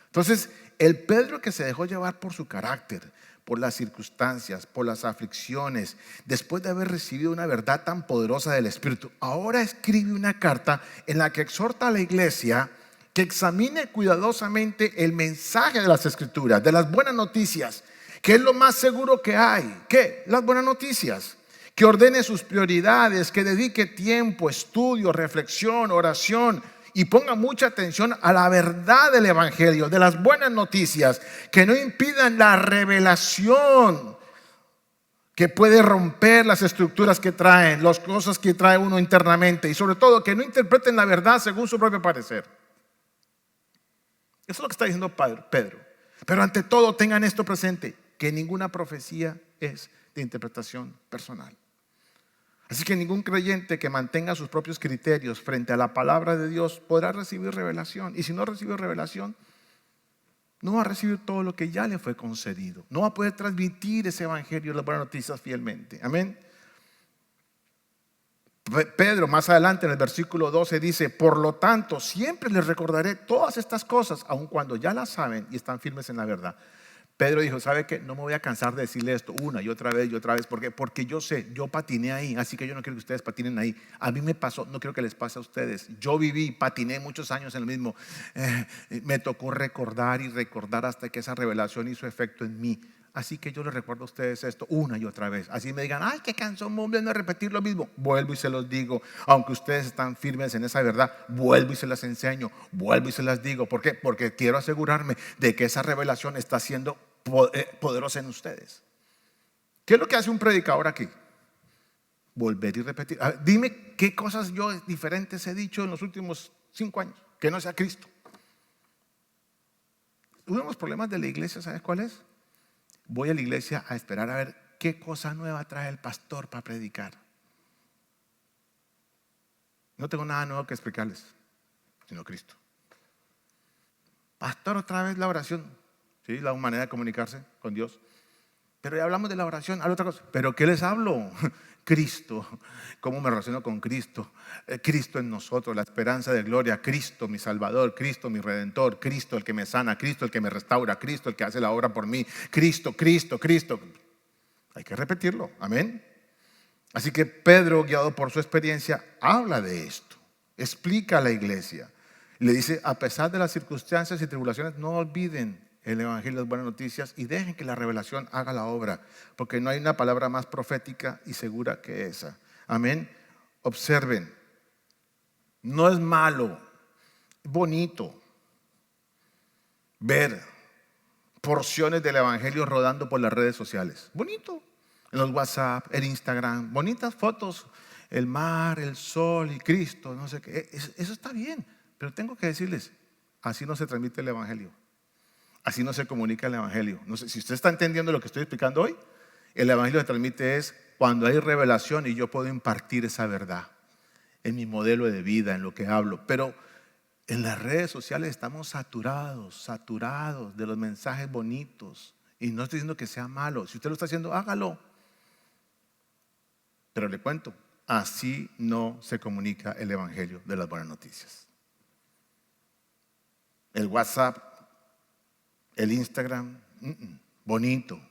Speaker 1: Entonces, el Pedro que se dejó llevar por su carácter, por las circunstancias, por las aflicciones, después de haber recibido una verdad tan poderosa del Espíritu, ahora escribe una carta en la que exhorta a la iglesia que examine cuidadosamente el mensaje de las Escrituras, de las buenas noticias, que es lo más seguro que hay. ¿Qué? Las buenas noticias. Que ordene sus prioridades, que dedique tiempo, estudio, reflexión, oración, y ponga mucha atención a la verdad del Evangelio, de las buenas noticias, que no impidan la revelación que puede romper las estructuras que traen, las cosas que trae uno internamente, y sobre todo que no interpreten la verdad según su propio parecer. Eso es lo que está diciendo Pedro. Pero ante todo tengan esto presente, que ninguna profecía es de interpretación personal. Así que ningún creyente que mantenga sus propios criterios frente a la palabra de Dios podrá recibir revelación. Y si no recibe revelación, no va a recibir todo lo que ya le fue concedido. No va a poder transmitir ese evangelio, las buenas noticias fielmente. Amén. Pedro más adelante en el versículo 12 dice, por lo tanto siempre les recordaré todas estas cosas, aun cuando ya las saben y están firmes en la verdad. Pedro dijo, ¿sabe qué? No me voy a cansar de decirle esto una y otra vez. ¿Por qué? Porque yo sé, yo patiné ahí, así que yo no quiero que ustedes patinen ahí. A mí me pasó, no quiero que les pase a ustedes. Yo viví, patiné muchos años en el mismo. Me tocó recordar y recordar hasta que esa revelación hizo efecto en mí. Así que yo les recuerdo a ustedes esto una y otra vez. Así me digan, ay, qué cansón, volviendo a repetir lo mismo. Vuelvo y se los digo. Aunque ustedes están firmes en esa verdad, vuelvo y se las enseño. Vuelvo y se las digo. ¿Por qué? Porque quiero asegurarme de que esa revelación está siendo poderosa en ustedes. ¿Qué es lo que hace un predicador aquí? Volver y repetir. Dime qué cosas yo diferentes he dicho en los últimos 5 años, que no sea Cristo. Uno de los problemas de la iglesia, ¿sabes cuál es? Voy a la iglesia a esperar a ver qué cosa nueva trae el pastor para predicar. No tengo nada nuevo que explicarles, sino Cristo. Pastor, otra vez la oración. Sí, la manera de comunicarse con Dios. Pero ya hablamos de la oración, hablo otra cosa. ¿Pero qué les hablo? Cristo, cómo me relaciono con Cristo. Cristo en nosotros, la esperanza de gloria. Cristo, mi Salvador. Cristo, mi Redentor. Cristo, el que me sana. Cristo, el que me restaura. Cristo, el que hace la obra por mí. Cristo, Cristo, Cristo. Hay que repetirlo, amén. Así que Pedro, guiado por su experiencia, habla de esto. Explica a la iglesia. Le dice, a pesar de las circunstancias y tribulaciones, no olviden el evangelio de las buenas noticias y dejen que la revelación haga la obra, porque no hay una palabra más profética y segura que esa. Amén. Observen, no es malo, es bonito ver porciones del evangelio rodando por las redes sociales. Bonito. En los WhatsApp, el Instagram, bonitas fotos, el mar, el sol y Cristo, no sé qué. Eso está bien, pero tengo que decirles, así no se transmite el evangelio. Así no se comunica el evangelio. No sé si usted está entendiendo lo que estoy explicando hoy. El evangelio se transmite es cuando hay revelación y yo puedo impartir esa verdad en mi modelo de vida, en lo que hablo. Pero en las redes sociales estamos saturados de los mensajes bonitos. Y no estoy diciendo que sea malo. Si usted lo está haciendo, hágalo. Pero le cuento, así no se comunica el evangelio de las buenas noticias. El WhatsApp, el Instagram, bonito.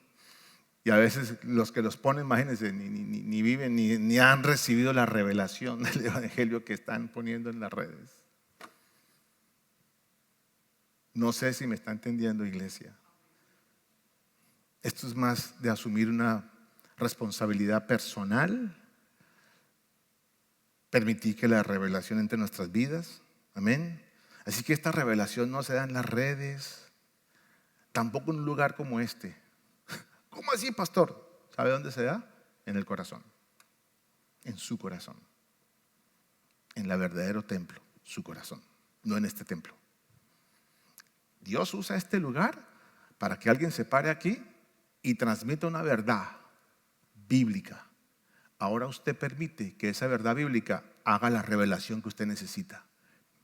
Speaker 1: Y a veces los que los ponen, imagínense, ni viven, ni han recibido la revelación del evangelio que están poniendo en las redes. No sé si me está entendiendo, iglesia. Esto es más de asumir una responsabilidad personal, permitir que la revelación entre nuestras vidas, amén. Así que esta revelación no se da en las redes, tampoco en un lugar como este. ¿Cómo así, pastor? ¿Sabe dónde se da? En el corazón, en su corazón, en el verdadero templo, su corazón, no en este templo. Dios usa este lugar para que alguien se pare aquí y transmita una verdad bíblica. Ahora usted permite que esa verdad bíblica haga la revelación que usted necesita,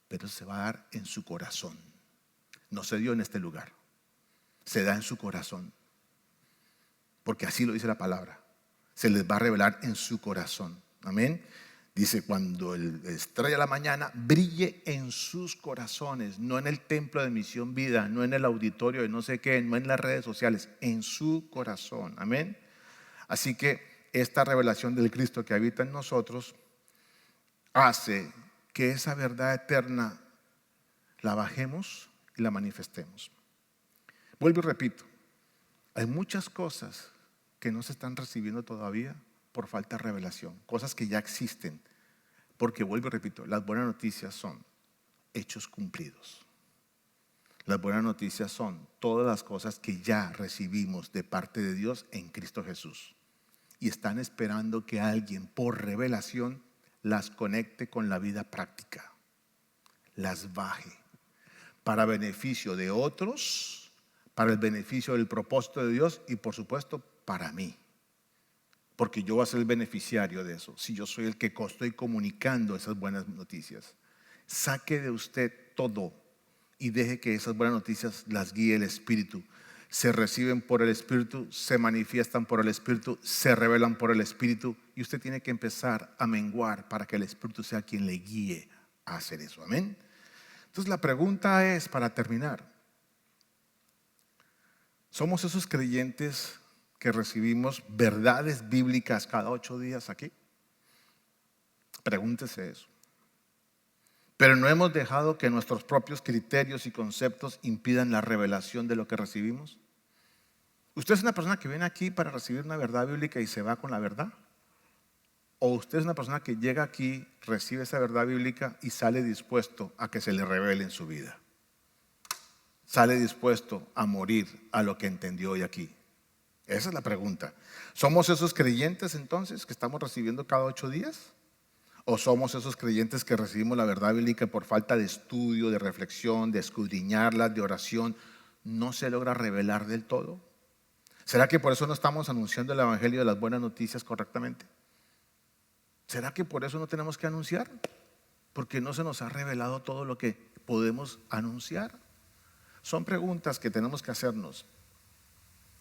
Speaker 1: pero se va a dar en su corazón. No se dio en este lugar, se da en su corazón, porque así lo dice la palabra. Se les va a revelar en su corazón, amén. Dice, cuando el estrella de la mañana brille en sus corazones, no en el templo de Misión Vida, no en el auditorio de no sé qué, no en las redes sociales, en su corazón, amén. Así que esta revelación del Cristo que habita en nosotros hace que esa verdad eterna la bajemos y la manifestemos. Vuelvo y repito, hay muchas cosas que no se están recibiendo todavía por falta de revelación, cosas que ya existen, porque vuelvo y repito, las buenas noticias son hechos cumplidos. Las buenas noticias son todas las cosas que ya recibimos de parte de Dios en Cristo Jesús. Y están esperando que alguien por revelación las conecte con la vida práctica, las baje para beneficio de otros, para el beneficio del propósito de Dios y por supuesto para mí, porque yo voy a ser el beneficiario de eso si yo soy el que estoy comunicando esas buenas noticias. Saque de usted todo y deje que esas buenas noticias las guíe el Espíritu. Se reciben por el Espíritu, se manifiestan por el Espíritu, se revelan por el Espíritu y usted tiene que empezar a menguar para que el Espíritu sea quien le guíe a hacer eso, amén. Entonces la pregunta es, para terminar, ¿somos esos creyentes que recibimos verdades bíblicas cada 8 días aquí? Pregúntese eso. Pero no hemos dejado que nuestros propios criterios y conceptos impidan la revelación de lo que recibimos. ¿Usted es una persona que viene aquí para recibir una verdad bíblica y se va con la verdad? ¿O usted es una persona que llega aquí, recibe esa verdad bíblica y sale dispuesto a que se le revele en su vida? Sale dispuesto a morir a lo que entendió hoy aquí. Esa es la pregunta. ¿Somos esos creyentes entonces que estamos recibiendo cada 8 días? ¿O somos esos creyentes que recibimos la verdad bíblica por falta de estudio, de reflexión, de escudriñarla, de oración, no se logra revelar del todo? ¿Será que por eso no estamos anunciando el evangelio de las buenas noticias correctamente? ¿Será que por eso no tenemos que anunciar? Porque no se nos ha revelado todo lo que podemos anunciar. Son preguntas que tenemos que hacernos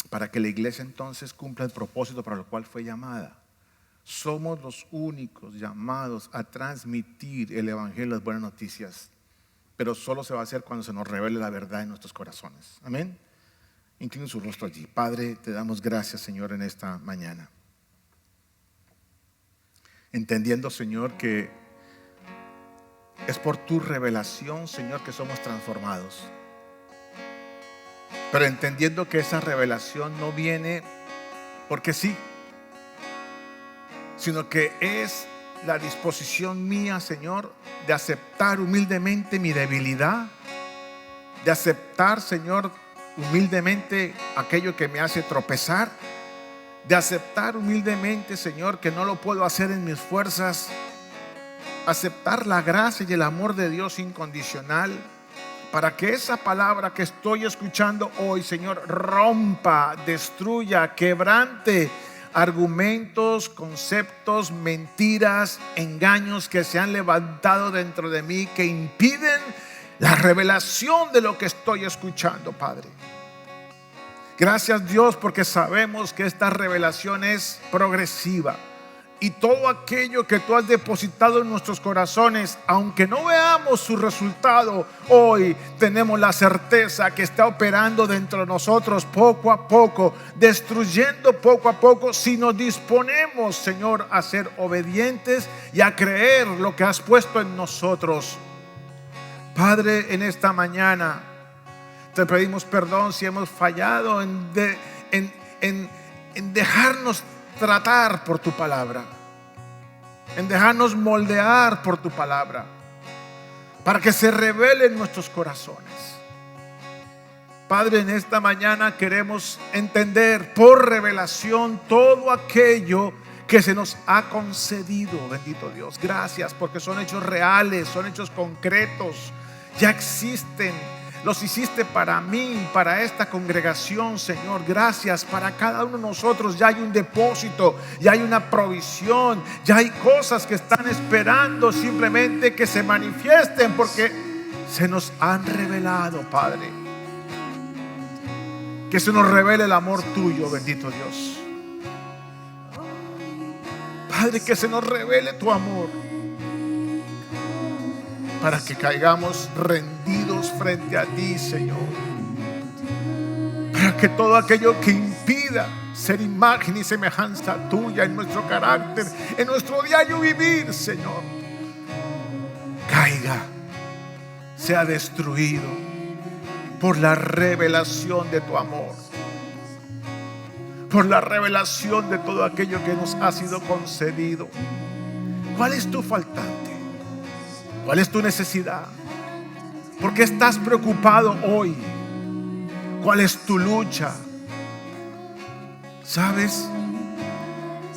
Speaker 1: para que la iglesia entonces cumpla el propósito para el cual fue llamada. Somos los únicos llamados a transmitir el evangelio de las buenas noticias, pero solo se va a hacer cuando se nos revele la verdad en nuestros corazones. Amén. Inclinen su rostro allí. Padre, te damos gracias, Señor, en esta mañana. Entendiendo, Señor, que es por tu revelación, Señor, que somos transformados. Pero entendiendo que esa revelación no viene porque sí, sino que es la disposición mía, Señor, de aceptar humildemente mi debilidad, de aceptar, Señor, humildemente aquello que me hace tropezar, de aceptar humildemente, Señor, que no lo puedo hacer en mis fuerzas, aceptar la gracia y el amor de Dios incondicional, para que esa palabra que estoy escuchando hoy, Señor, rompa, destruya, quebrante argumentos, conceptos, mentiras, engaños que se han levantado dentro de mí, que impiden la revelación de lo que estoy escuchando, Padre. Gracias, Dios, porque sabemos que esta revelación es progresiva. Y todo aquello que tú has depositado en nuestros corazones, aunque no veamos su resultado, hoy tenemos la certeza que está operando dentro de nosotros poco a poco, destruyendo poco a poco, si nos disponemos, Señor, a ser obedientes y a creer lo que has puesto en nosotros. Padre, en esta mañana te pedimos perdón si hemos fallado en dejarnos tratar por tu palabra, en dejarnos moldear por tu palabra, para que se revele en nuestros corazones. Padre, en esta mañana queremos entender por revelación todo aquello que se nos ha concedido, bendito Dios. Gracias, porque son hechos reales, son hechos concretos, ya existen. Los hiciste para mí, para esta congregación, Señor. Gracias. Para cada uno de nosotros ya hay un depósito, ya hay una provisión, ya hay cosas que están esperando simplemente que se manifiesten, porque se nos han revelado, Padre. Que se nos revele el amor tuyo, bendito Dios. Padre, que se nos revele tu amor, para que caigamos rendidos frente a ti, Señor. Para que todo aquello que impida ser imagen y semejanza tuya en nuestro carácter, en nuestro diario vivir, Señor, caiga, sea destruido por la revelación de tu amor, por la revelación de todo aquello que nos ha sido concedido. ¿Cuál es tu faltante? ¿Cuál es tu necesidad? ¿Por qué estás preocupado hoy? ¿Cuál es tu lucha? ¿Sabes?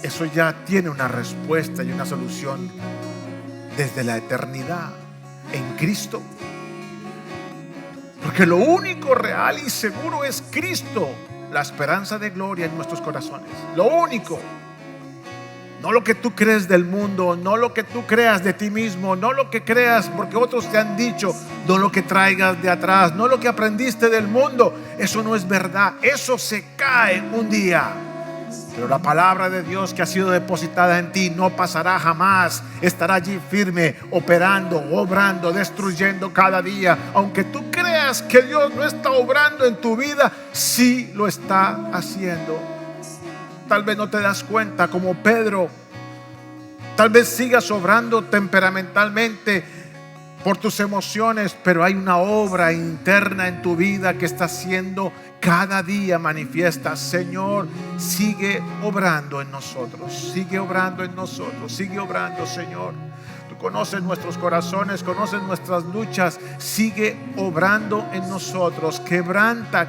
Speaker 1: Eso ya tiene una respuesta y una solución desde la eternidad en Cristo. Porque lo único real y seguro es Cristo, la esperanza de gloria en nuestros corazones. Lo único. No lo que tú crees del mundo, no lo que tú creas de ti mismo, no lo que creas porque otros te han dicho, no lo que traigas de atrás, no lo que aprendiste del mundo. Eso no es verdad, eso se cae un día. Pero la palabra de Dios que ha sido depositada en ti no pasará jamás. Estará allí firme, operando, obrando, destruyendo cada día. Aunque tú creas que Dios no está obrando en tu vida, sí lo está haciendo. Tal vez no te das cuenta, como Pedro. Tal vez sigas obrando temperamentalmente por tus emociones, pero hay una obra interna en tu vida que está siendo cada día manifiesta. Señor, sigue obrando en nosotros, sigue obrando en nosotros, sigue obrando, Señor. Tú conoces nuestros corazones, conoces nuestras luchas, sigue obrando en nosotros. Quebranta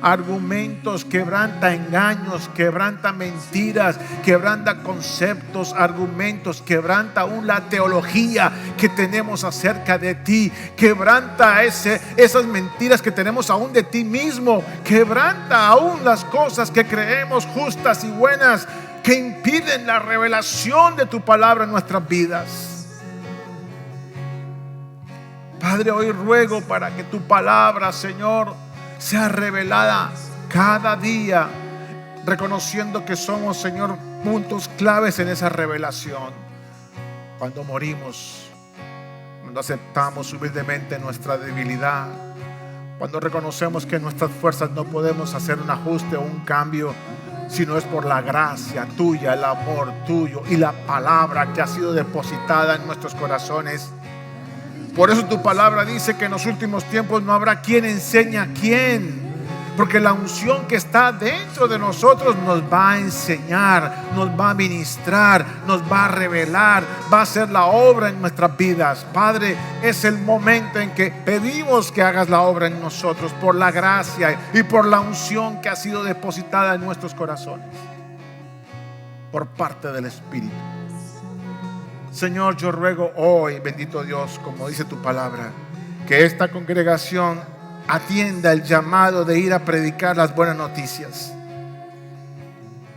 Speaker 1: argumentos, quebranta engaños, quebranta mentiras, quebranta conceptos, argumentos, quebranta aún la teología que tenemos acerca de ti, quebranta esas mentiras que tenemos aún de ti mismo, quebranta aún las cosas que creemos justas y buenas, que impiden la revelación de tu palabra en nuestras vidas. Padre, hoy ruego para que tu palabra, Señor, sea revelada cada día, reconociendo que somos, Señor, puntos claves en esa revelación. Cuando morimos, cuando aceptamos humildemente nuestra debilidad, cuando reconocemos que en nuestras fuerzas no podemos hacer un ajuste o un cambio, sino es por la gracia tuya, el amor tuyo y la palabra que ha sido depositada en nuestros corazones. Por eso tu palabra dice que en los últimos tiempos no habrá quien enseñe a quién, porque la unción que está dentro de nosotros nos va a enseñar, nos va a ministrar, nos va a revelar, va a hacer la obra en nuestras vidas. Padre, es el momento en que pedimos que hagas la obra en nosotros por la gracia y por la unción que ha sido depositada en nuestros corazones por parte del Espíritu. Señor, yo ruego hoy, bendito Dios, como dice tu palabra, que esta congregación atienda el llamado de ir a predicar las buenas noticias,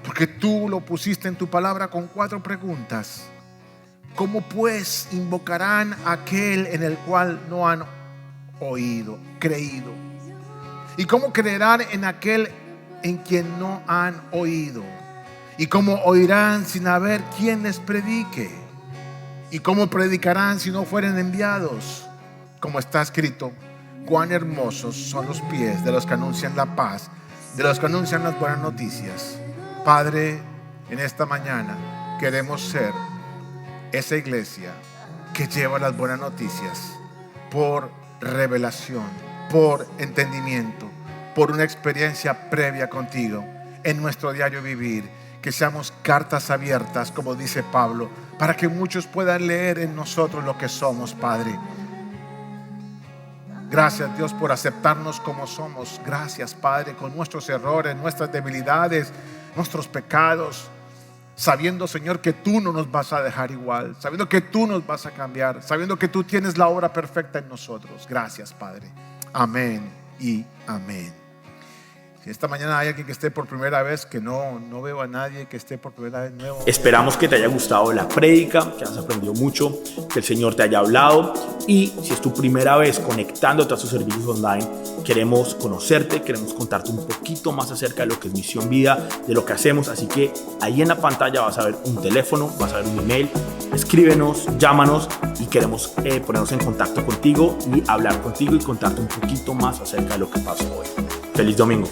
Speaker 1: porque tú lo pusiste en tu palabra con 4 preguntas. ¿Cómo pues invocarán a aquel en el cual no han creído? ¿Y cómo creerán en aquel en quien no han oído? ¿Y cómo oirán sin haber quien les predique? ¿Y cómo predicarán si no fueren enviados? Como está escrito: cuán hermosos son los pies de los que anuncian la paz, de los que anuncian las buenas noticias. Padre, en esta mañana queremos ser esa iglesia que lleva las buenas noticias por revelación, por entendimiento, por una experiencia previa contigo en nuestro diario vivir. Que seamos cartas abiertas, como dice Pablo, para que muchos puedan leer en nosotros lo que somos, Padre. Gracias, Dios, por aceptarnos como somos. Gracias, Padre, con nuestros errores, nuestras debilidades, nuestros pecados, sabiendo, Señor, que tú no nos vas a dejar igual, sabiendo que tú nos vas a cambiar, sabiendo que tú tienes la obra perfecta en nosotros. Gracias, Padre. Amén y amén. Si esta mañana hay alguien que esté por primera vez, que no veo a nadie que esté por primera vez nuevo.
Speaker 2: Esperamos que te haya gustado la prédica, que has aprendido mucho, que el Señor te haya hablado. Y si es tu primera vez conectándote a sus servicios online, queremos conocerte, queremos contarte un poquito más acerca de lo que es Misión Vida, de lo que hacemos. Así que ahí en la pantalla vas a ver un teléfono, vas a ver un email. Escríbenos, llámanos y queremos ponernos en contacto contigo y hablar contigo y contarte un poquito más acerca de lo que pasó hoy. Feliz domingo.